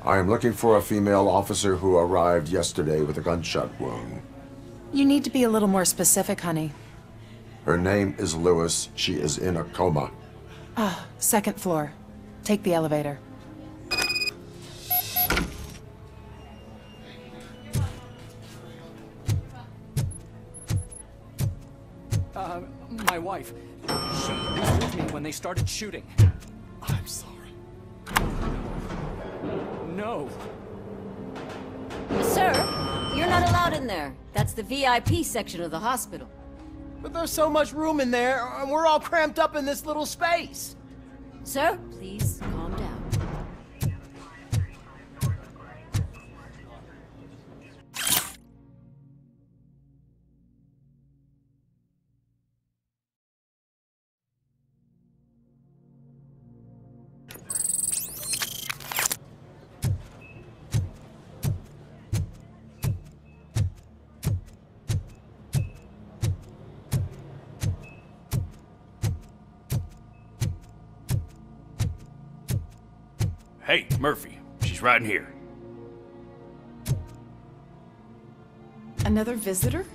I am looking for a female officer who arrived yesterday with a gunshot wound. You need to be a little more specific, honey. Her name is Lewis. She is in a coma. Second floor. Take the elevator. My wife. She was with me when they started shooting. I'm sorry. No. Sir, you're not allowed in there. That's the VIP section of the hospital. But there's so much room in there, and we're all cramped up in this little space. Sir, please calm down. Hey, Murphy. She's right in here. Another visitor?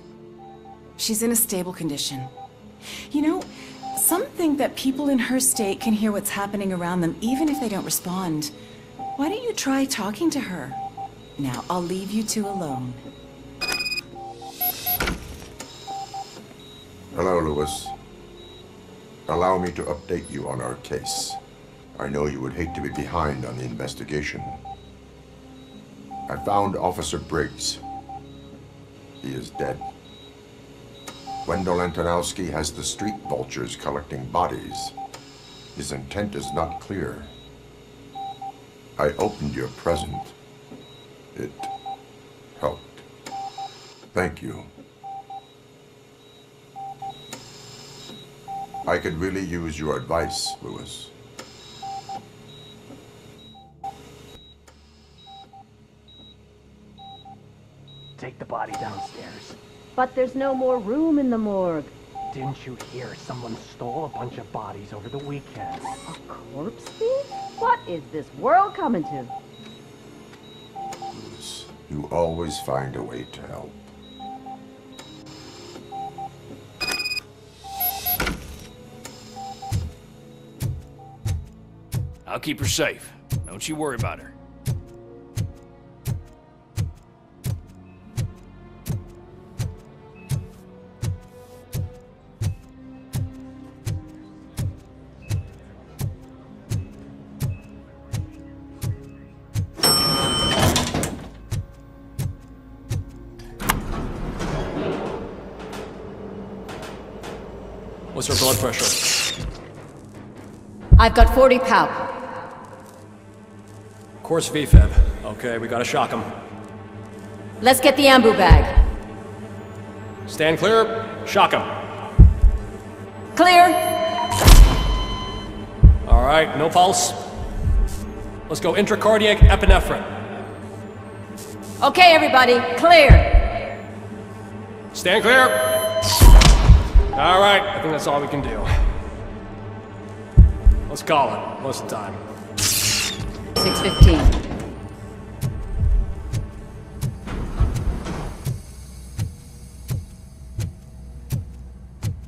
She's in a stable condition. You know, some think that people in her state can hear what's happening around them even if they don't respond. Why don't you try talking to her? Now, I'll leave you two alone. Hello, Lewis. Allow me to update you on our case. I know you would hate to be behind on the investigation. I found Officer Briggs. He is dead. Wendell Antonowski has the street vultures collecting bodies. His intent is not clear. I opened your present. It helped. Thank you. I could really use your advice, Lewis. Take the body downstairs. But there's no more room in the morgue. Didn't you hear someone stole a bunch of bodies over the weekend? A corpse thief? What is this world coming to? Lewis, you always find a way to help. I'll keep her safe. Don't you worry about her. What's her blood pressure? I've got 40 pow. Course VFib. Okay, we gotta shock him. Let's get the ambu bag. Stand clear. Shock him. Clear. All right, no pulse. Let's go intracardiac epinephrine. Okay, everybody, clear. Stand clear. All right, I think that's all we can do. Let's call it. What's the time? 6:15.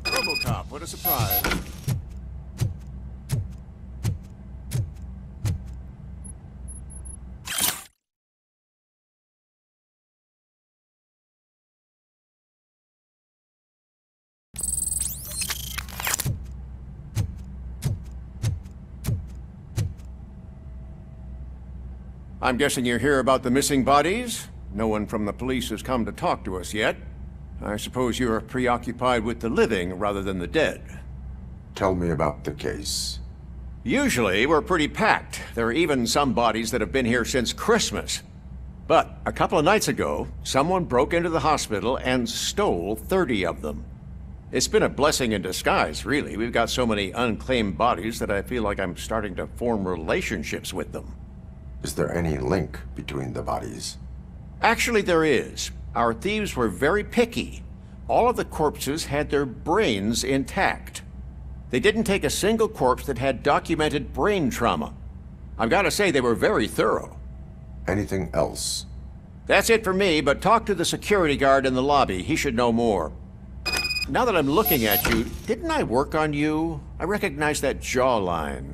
Robocop, what a surprise. I'm guessing you're here about the missing bodies? No one from the police has come to talk to us yet. I suppose you're preoccupied with the living rather than the dead. Tell me about the case. Usually, we're pretty packed. There are even some bodies that have been here since Christmas. But a couple of nights ago, someone broke into the hospital and stole 30 of them. It's been a blessing in disguise, really. We've got so many unclaimed bodies that I feel like I'm starting to form relationships with them. Is there any link between the bodies? Actually, there is. Our thieves were very picky. All of the corpses had their brains intact. They didn't take a single corpse that had documented brain trauma. I've got to say, they were very thorough. Anything else? That's it for me, but talk to the security guard in the lobby. He should know more. Now that I'm looking at you, didn't I work on you? I recognize that jawline.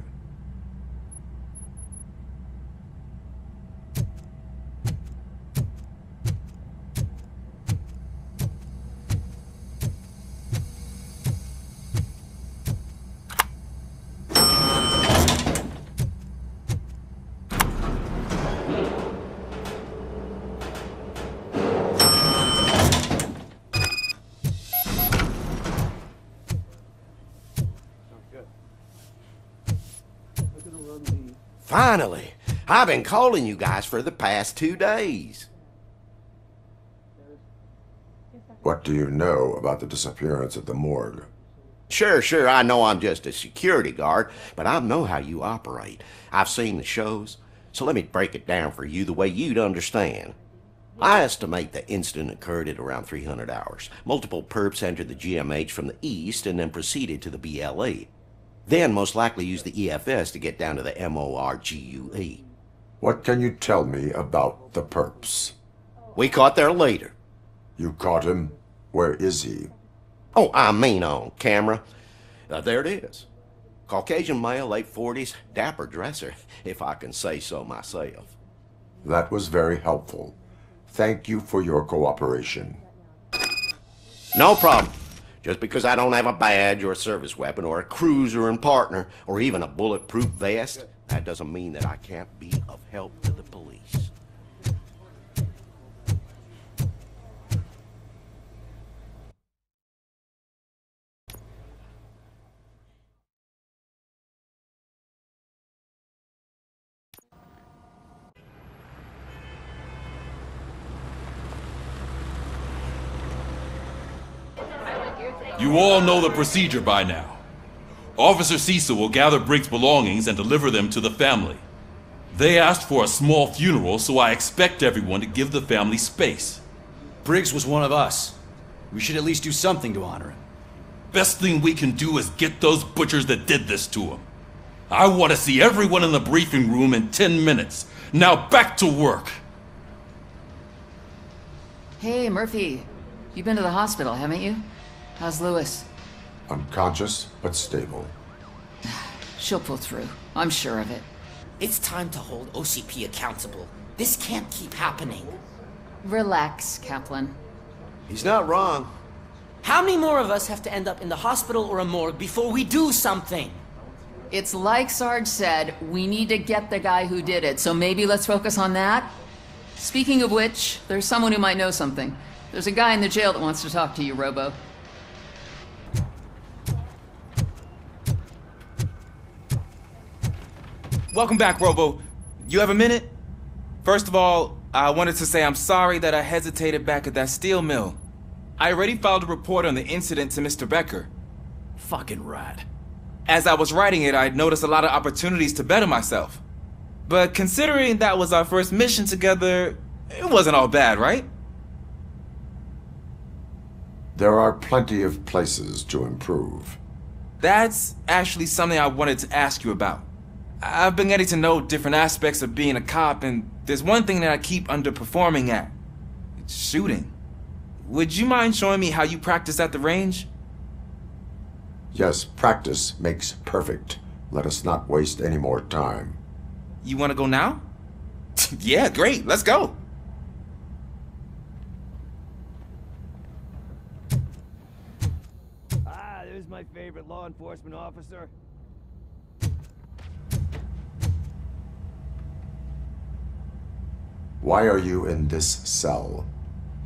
Finally! I've been calling you guys for the past 2 days. What do you know about the disappearance at the morgue? Sure, I know I'm just a security guard, but I know how you operate. I've seen the shows, so let me break it down for you the way you'd understand. I estimate the incident occurred at around 300 hours. Multiple perps entered the GMH from the east and then proceeded to the BLE. Then most likely used the EFS to get down to the MORGUE. What can you tell me about the perps? We caught their leader. You caught him? Where is he? Oh, I mean on camera. There it is. Caucasian male, late 40s, dapper dresser, if I can say so myself. That was very helpful. Thank you for your cooperation. No problem. Just because I don't have a badge or a service weapon or a cruiser and partner or even a bulletproof vest, that doesn't mean that I can't be of help to the police. You all know the procedure by now. Officer Cecil will gather Briggs' belongings and deliver them to the family. They asked for a small funeral, so I expect everyone to give the family space. Briggs was one of us. We should at least do something to honor him. Best thing we can do is get those butchers that did this to him. I want to see everyone in the briefing room in 10 minutes. Now back to work. Hey, Murphy. You've been to the hospital, haven't you? How's Lewis? Unconscious, but stable. She'll pull through. I'm sure of it. It's time to hold OCP accountable. This can't keep happening. Relax, Kaplan. He's not wrong. How many more of us have to end up in the hospital or a morgue before we do something? It's like Sarge said, we need to get the guy who did it, so maybe let's focus on that? Speaking of which, there's someone who might know something. There's a guy in the jail that wants to talk to you, Robo. Welcome back, Robo. You have a minute? First of all, I wanted to say I'm sorry that I hesitated back at that steel mill. I already filed a report on the incident to Mr. Becker. Fucking rat. As I was writing it, I'd noticed a lot of opportunities to better myself. But considering that was our first mission together, it wasn't all bad, right? There are plenty of places to improve. That's actually something I wanted to ask you about. I've been getting to know different aspects of being a cop, and there's one thing that I keep underperforming at. It's shooting. Would you mind showing me how you practice at the range? Yes, practice makes perfect. Let us not waste any more time. You want to go now? Yeah, great. Let's go. Ah, there's my favorite law enforcement officer. Why are you in this cell?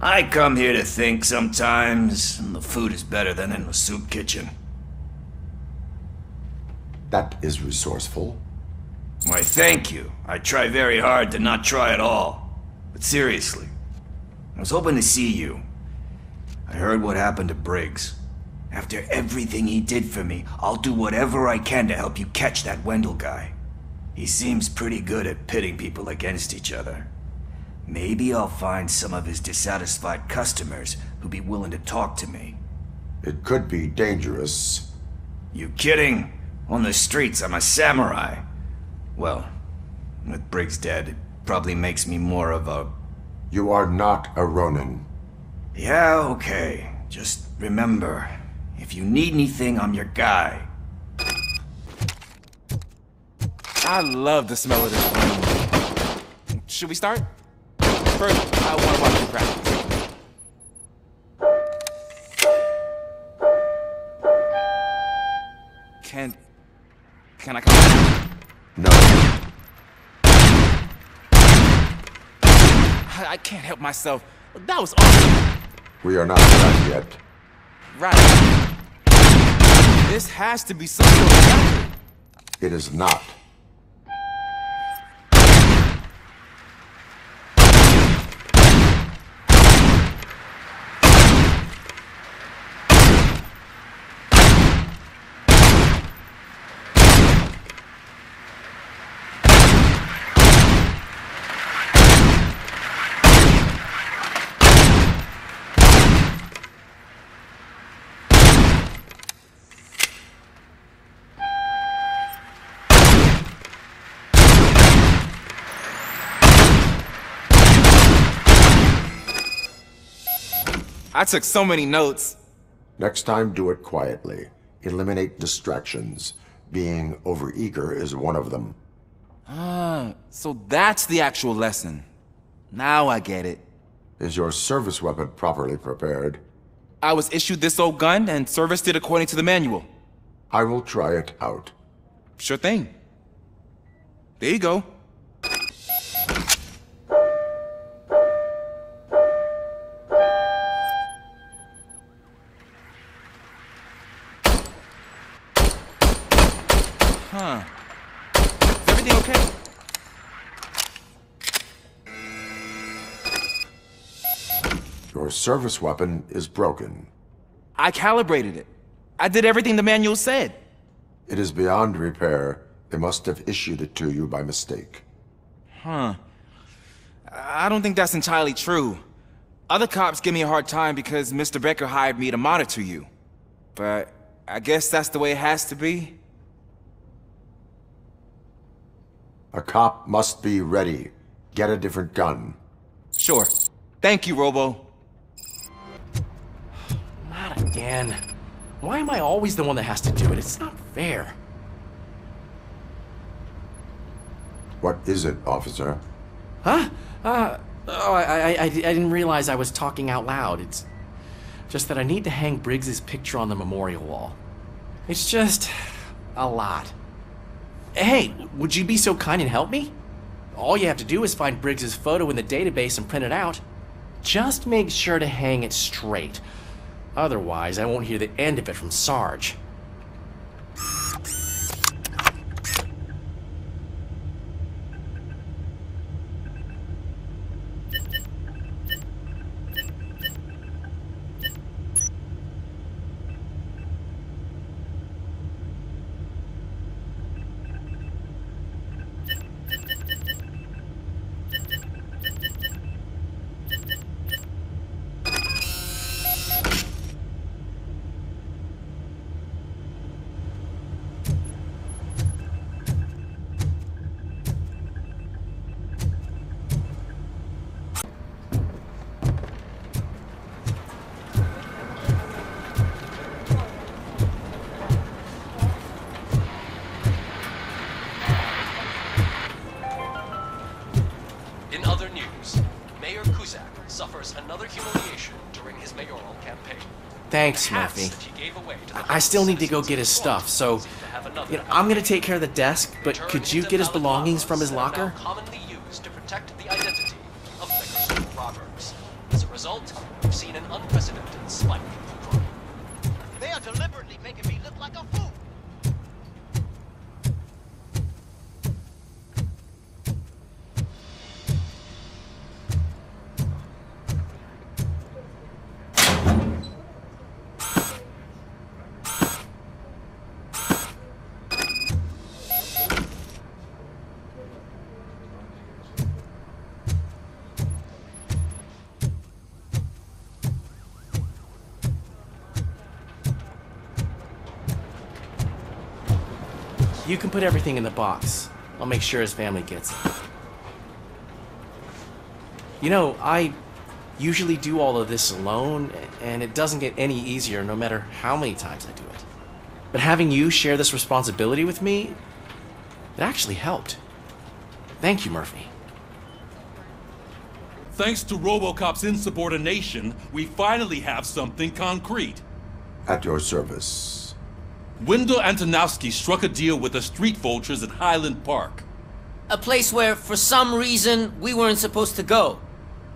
I come here to think sometimes, and the food is better than in the soup kitchen. That is resourceful. Why, thank you. I try very hard to not try at all. But seriously, I was hoping to see you. I heard what happened to Briggs. After everything he did for me, I'll do whatever I can to help you catch that Wendell guy. He seems pretty good at pitting people against each other. Maybe I'll find some of his dissatisfied customers who'd be willing to talk to me. It could be dangerous. You kidding? On the streets, I'm a samurai. Well, with Briggs dead, it Probably makes me more of a... You are not a Ronin. Yeah, okay. Just remember, if you need anything, I'm your guy. I love the smell of this room. Should we start? First, I want to watch you practice. Can I come back? No. I can't help myself. That was awesome. We are not done yet. Right. This has to be some sort of record. It is not. I took so many notes. Next time, do it quietly. Eliminate distractions. Being overeager is one of them. So that's the actual lesson. Now I get it. Is your service weapon properly prepared? I was issued this old gun and serviced it according to the manual. I will try it out. Sure thing. There you go. Huh. Is everything okay? Your service weapon is broken. I calibrated it. I did everything the manual said. It is beyond repair. They must have issued it to you by mistake. Huh. I don't think that's entirely true. Other cops give me a hard time because Mr. Becker hired me to monitor you. But I guess that's the way it has to be. A cop must be ready. Get a different gun. Sure. Thank you, Robo. Not again. Why am I always the one that has to do it? It's not fair. What is it, officer? Huh? I didn't realize I was talking out loud. It's just that I need to hang Briggs's picture on the memorial wall. It's just a lot. Hey, would you be so kind and help me? All you have to do is find Briggs's photo in the database and print it out. Just make sure to hang it straight. Otherwise, I won't hear the end of it from Sarge. Another humiliation during his mayoral campaign. Thanks, Murphy. I still need to go get his stuff, so I'm gonna take care of the desk, but could you get his belongings from his locker? Commonly used to protect the identity of liquor store robbers. As a result, we've seen an unprecedented spike in crime. They are deliberately making me look like a fool. You can put everything in the box. I'll make sure his family gets it. You know, I usually do all of this alone, and it doesn't get any easier no matter how many times I do it. But having you share this responsibility with me, it actually helped. Thank you, Murphy. Thanks to Robocop's insubordination, we finally have something concrete. At your service. Wendell Antonowski struck a deal with the street vultures at Highland Park. A place where, for some reason, we weren't supposed to go.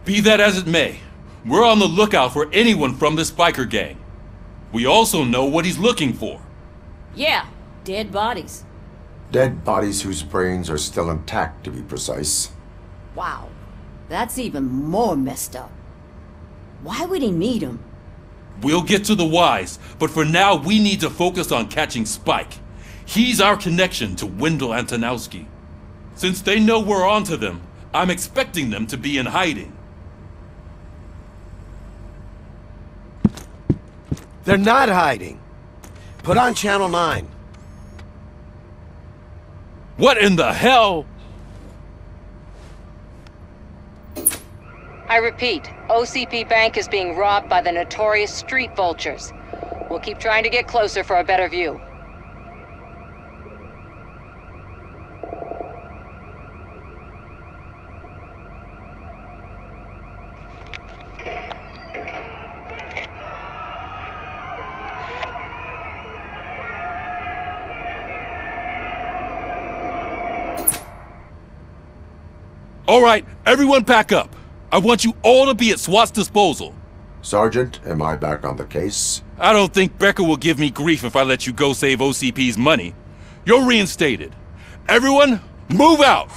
Be that as it may, we're on the lookout for anyone from this biker gang. We also know what he's looking for. Yeah, dead bodies. Dead bodies whose brains are still intact, to be precise. Wow, that's even more messed up. Why would he need them? We'll get to the whys, but for now we need to focus on catching Spike. He's our connection to Wendell Antonowski. Since they know we're onto them, I'm expecting them to be in hiding. They're not hiding. Put on Channel 9. What in the hell? I repeat, OCP Bank is being robbed by the notorious street vultures. We'll keep trying to get closer for a better view. All right, everyone pack up. I want you all to be at SWAT's disposal. Sergeant, am I back on the case? I don't think Becker will give me grief if I let you go save OCP's money. You're reinstated. Everyone, move out!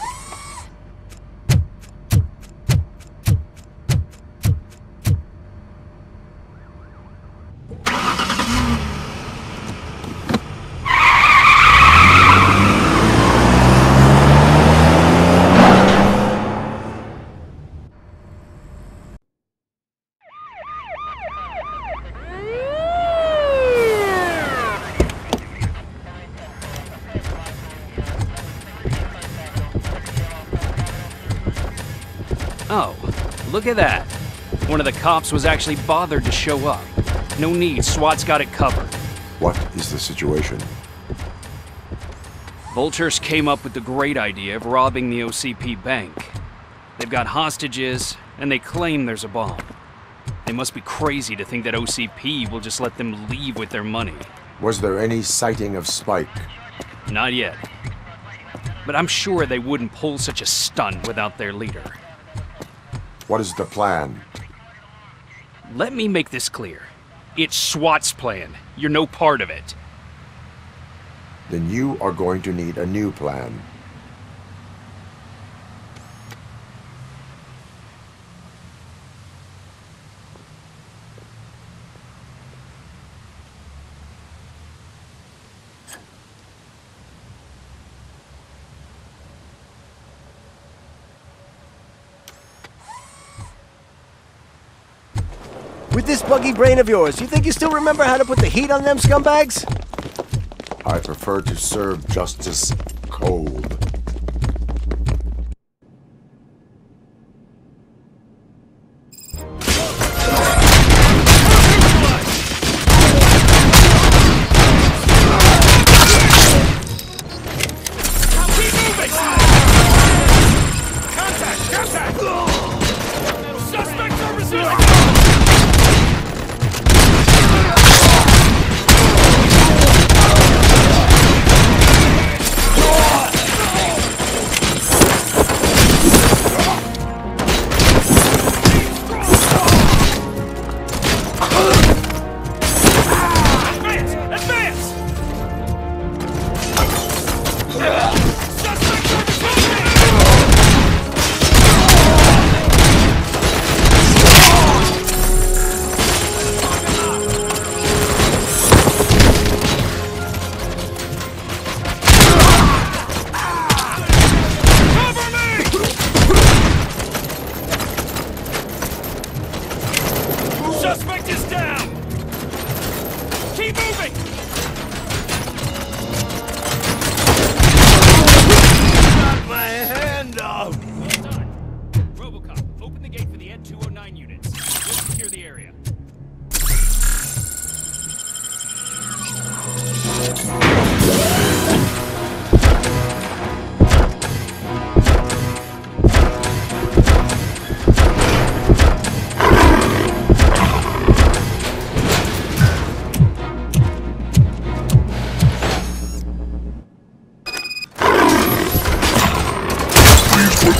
Oh, look at that. One of the cops was actually bothered to show up. No need, SWAT's got it covered. What is the situation? Vultures came up with the great idea of robbing the OCP bank. They've got hostages, and they claim there's a bomb. They must be crazy to think that OCP will just let them leave with their money. Was there any sighting of Spike? Not yet. But I'm sure they wouldn't pull such a stunt without their leader. What is the plan? Let me make this clear. It's SWAT's plan. You're no part of it. Then you are going to need a new plan. With this buggy brain of yours, you think you still remember how to put the heat on them scumbags? I prefer to serve justice cold.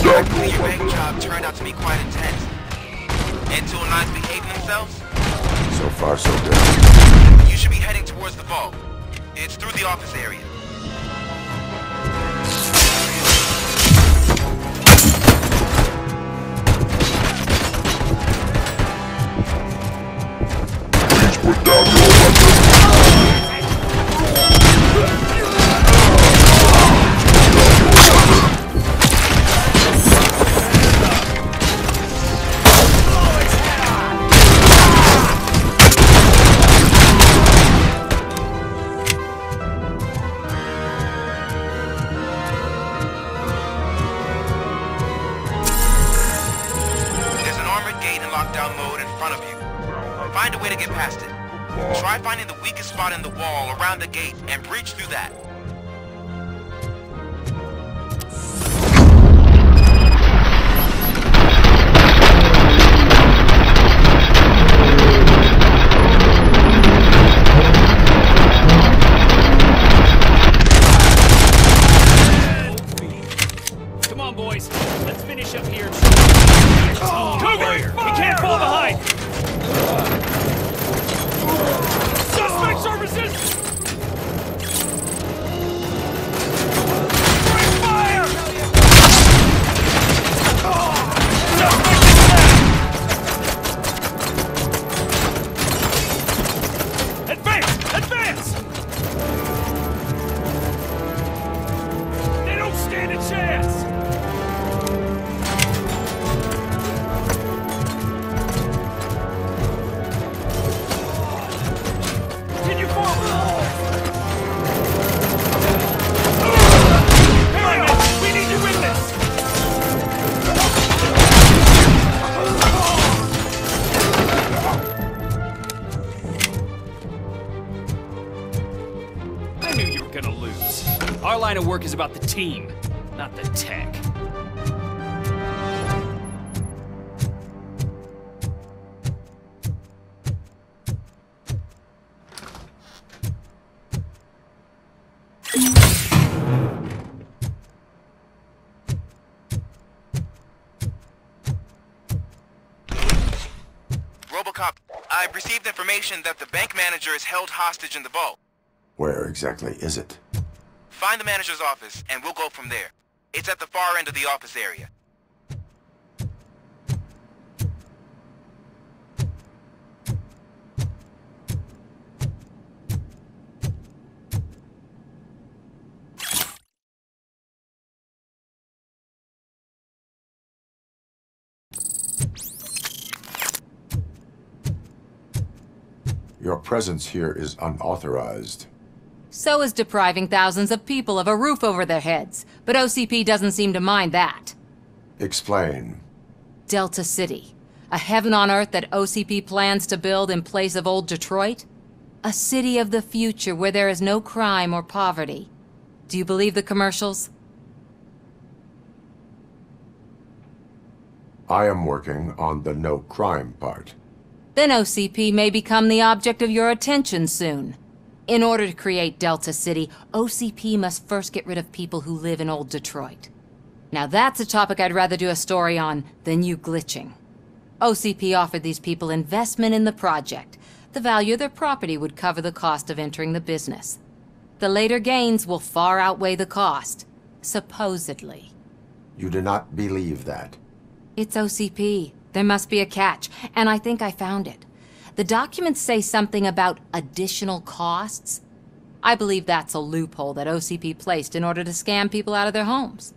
Actually, your bank job turned out to be quite intense. N209's behaving themselves? So far, so good. You should be heading towards the vault. It's through the office area. Put down your weapon. There's an armored gate in lockdown mode in front of you. Find a way to get past it. Try finding the weakest spot in the wall around the gate and breach through that. Come on, boys. Let's finish up here. Cover! We can't fall behind! Suspects are resistant! Bring fire! Suspect is dead! Advance! Advance! They don't stand a chance! Continue forward! Harriman, we need to win this! I knew you were gonna lose. Our line of work is about the team, not the tech. Robocop, I've received information that the bank manager is held hostage in the vault. Where exactly is it? Find the manager's office, and we'll go from there. It's at the far end of the office area. Your presence here is unauthorized. So is depriving thousands of people of a roof over their heads, but OCP doesn't seem to mind that. Explain. Delta City, a heaven on earth that OCP plans to build in place of old Detroit? A city of the future where there is no crime or poverty. Do you believe the commercials? I am working on the no crime part. Then OCP may become the object of your attention soon. In order to create Delta City, OCP must first get rid of people who live in old Detroit. Now that's a topic I'd rather do a story on than you glitching. OCP offered these people investment in the project. The value of their property would cover the cost of entering the business. The later gains will far outweigh the cost, supposedly. You do not believe that? It's OCP. There must be a catch, and I think I found it. The documents say something about additional costs. I believe that's a loophole that OCP placed in order to scam people out of their homes.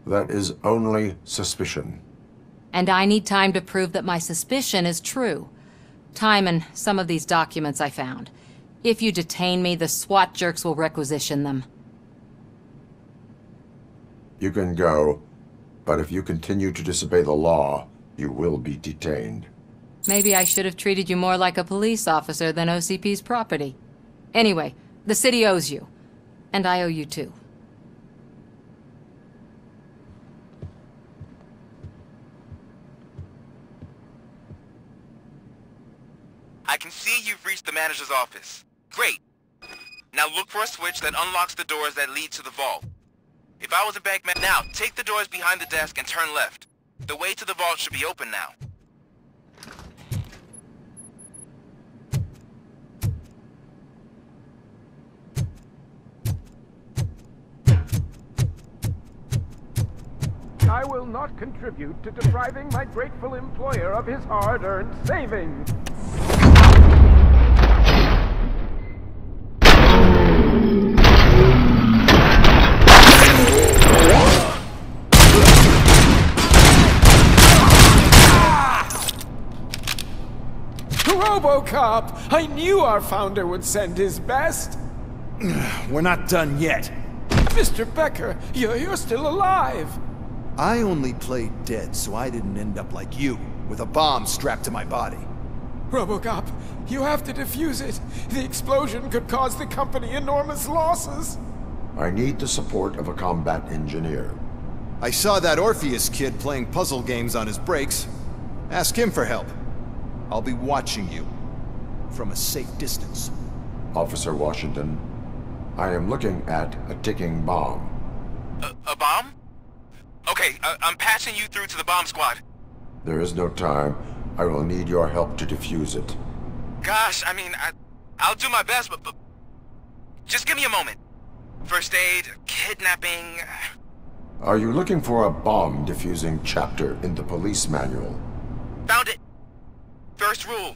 That is only suspicion. And I need time to prove that my suspicion is true. Time and some of these documents I found. If you detain me, the SWAT jerks will requisition them. You can go, but if you continue to disobey the law, you will be detained. Maybe I should have treated you more like a police officer than OCP's property. Anyway, the city owes you. And I owe you too. I can see you've reached the manager's office. Great. Now look for a switch that unlocks the doors that lead to the vault. If I was a bank man... Now, take the doors behind the desk and turn left. The way to the vault should be open now. I will not contribute to depriving my grateful employer of his hard-earned savings. Robocop! I knew our founder would send his best! We're not done yet. Mr. Becker, you're still alive! I only played dead so I didn't end up like you, with a bomb strapped to my body. Robocop, you have to defuse it. The explosion could cause the company enormous losses. I need the support of a combat engineer. I saw that Orpheus kid playing puzzle games on his breaks. Ask him for help. I'll be watching you. From a safe distance. Officer Washington, I am looking at a ticking bomb. A bomb? Okay, I'm passing you through to the bomb squad. There is no time. I will need your help to defuse it. Gosh, I mean, I'll do my best, but just give me a moment. First aid, kidnapping... Are you looking for a bomb defusing chapter in the police manual? Found it! First rule,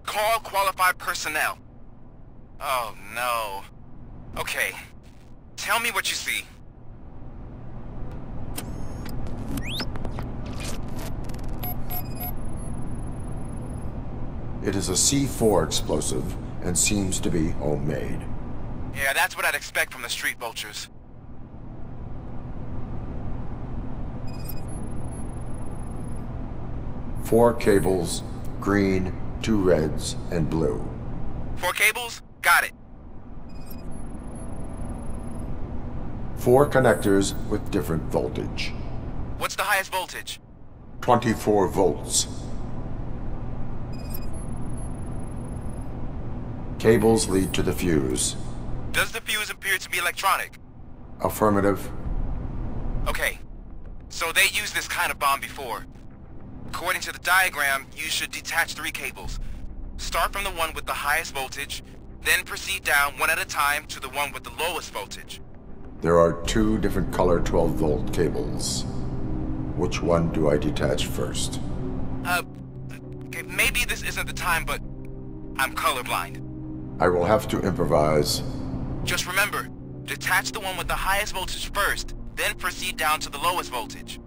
call qualified personnel. Oh no. Okay, tell me what you see. It is a C4 explosive and seems to be homemade. Yeah, that's what I'd expect from the street vultures. Four cables, green, 2 reds, and blue. 4 cables? Got it. 4 connectors with different voltage. What's the highest voltage? 24 volts. Cables lead to the fuse. Does the fuse appear to be electronic? Affirmative. Okay, so they used this kind of bomb before. According to the diagram, you should detach 3 cables. Start from the one with the highest voltage, then proceed down one at a time to the one with the lowest voltage. There are 2 different color 12-volt cables. Which one do I detach first? Okay, maybe this isn't the time, but I'm colorblind. I will have to improvise. Just remember, detach the one with the highest voltage first, then proceed down to the lowest voltage.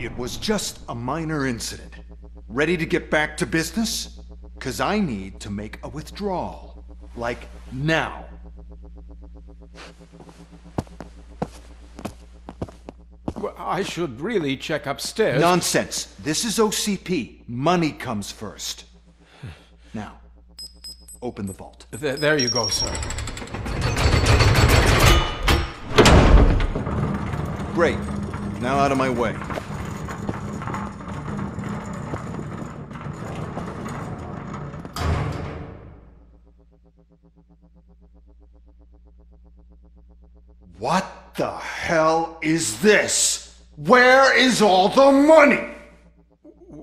It was just a minor incident. Ready to get back to business? 'Cause I need to make a withdrawal. Like, now. Well, I should really check upstairs. Nonsense. This is OCP. Money comes first. Now, open the vault. There you go, sir. Great. Now out of my way. What the hell is this? Where is all the money?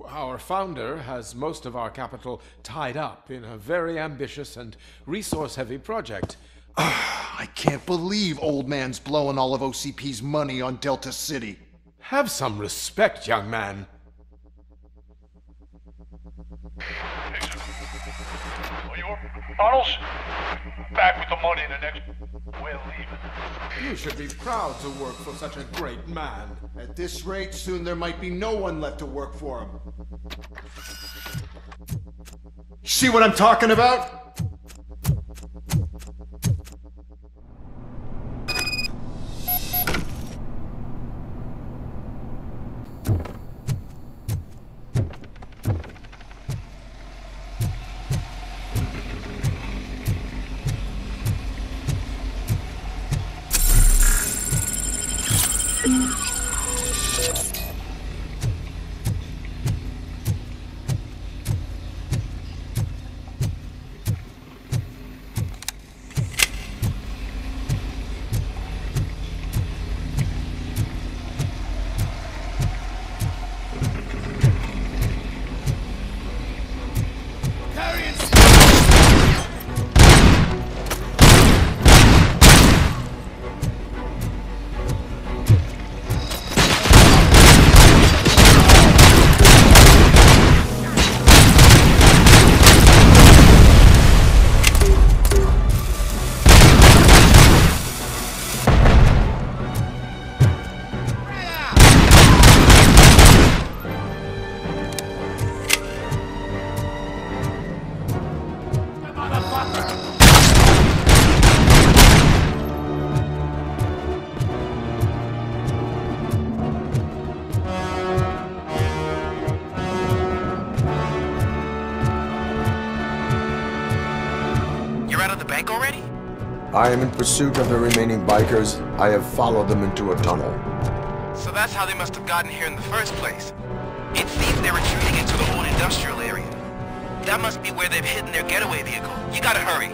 Our founder has most of our capital tied up in a very ambitious and resource-heavy project. I can't believe old man's blowing all of OCP's money on Delta City. Have some respect, young man. Arnold's back with the money in the next... You should be proud to work for such a great man. At this rate, soon there might be no one left to work for him. See what I'm talking about? I am in pursuit of the remaining bikers. I have followed them into a tunnel. So that's how they must have gotten here in the first place. It seems they're retreating into the old industrial area. That must be where they've hidden their getaway vehicle. You gotta hurry.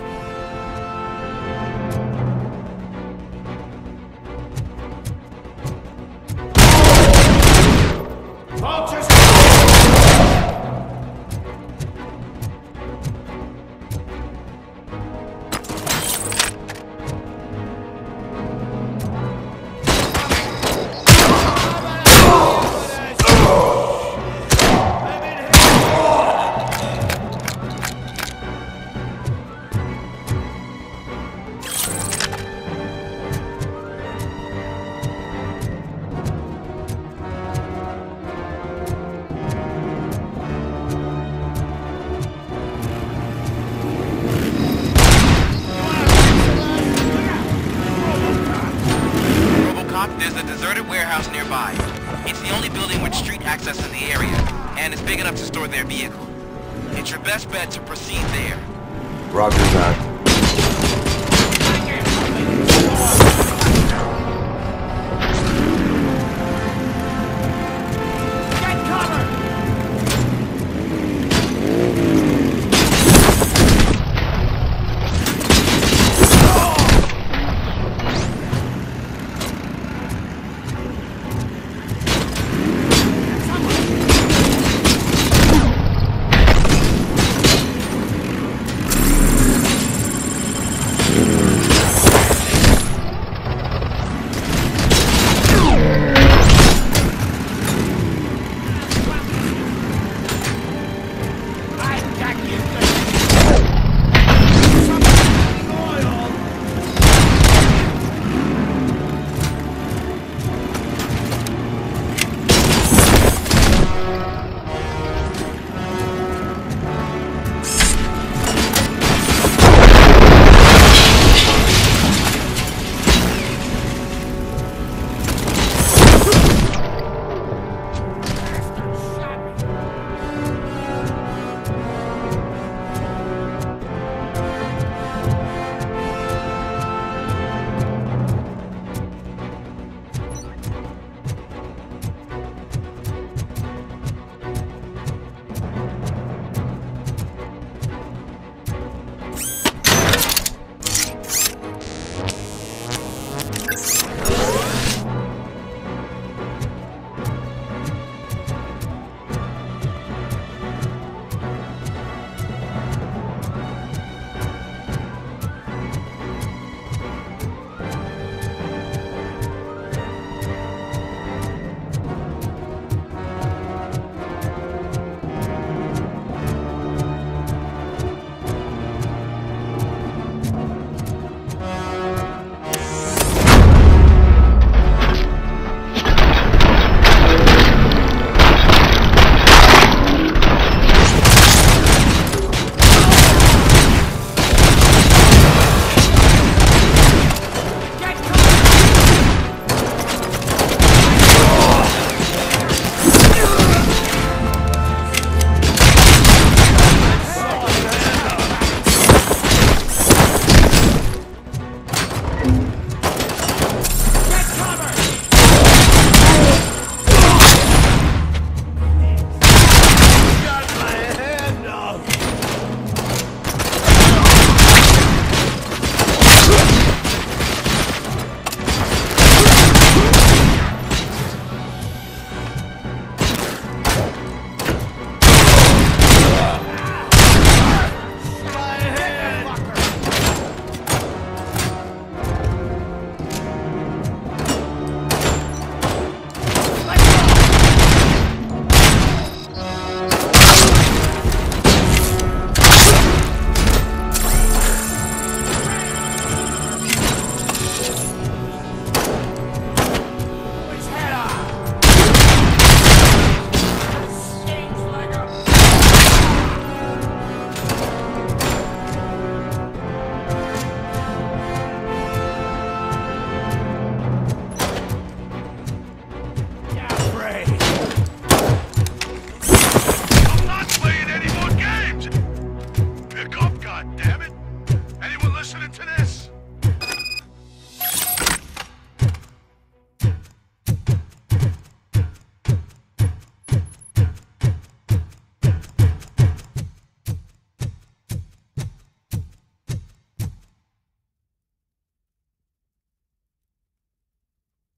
There's a deserted warehouse nearby. It's the only building with street access in the area, and it's big enough to store their vehicle. It's your best bet to proceed there. Roger that.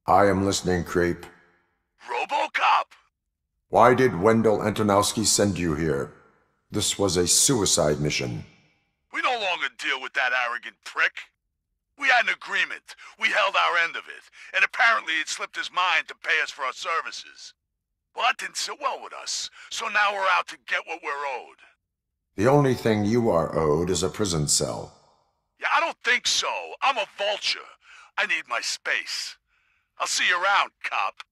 I am listening, Creep. Robocop! Why did Wendell Antonowski send you here? This was a suicide mission. We no longer deal with that arrogant prick. We had an agreement. We held our end of it, and apparently it slipped his mind to pay us for our services. Well, that didn't sit well with us, so now we're out to get what we're owed. The only thing you are owed is a prison cell. Yeah, I don't think so. I'm a vulture. I need my space. I'll see you around, cop.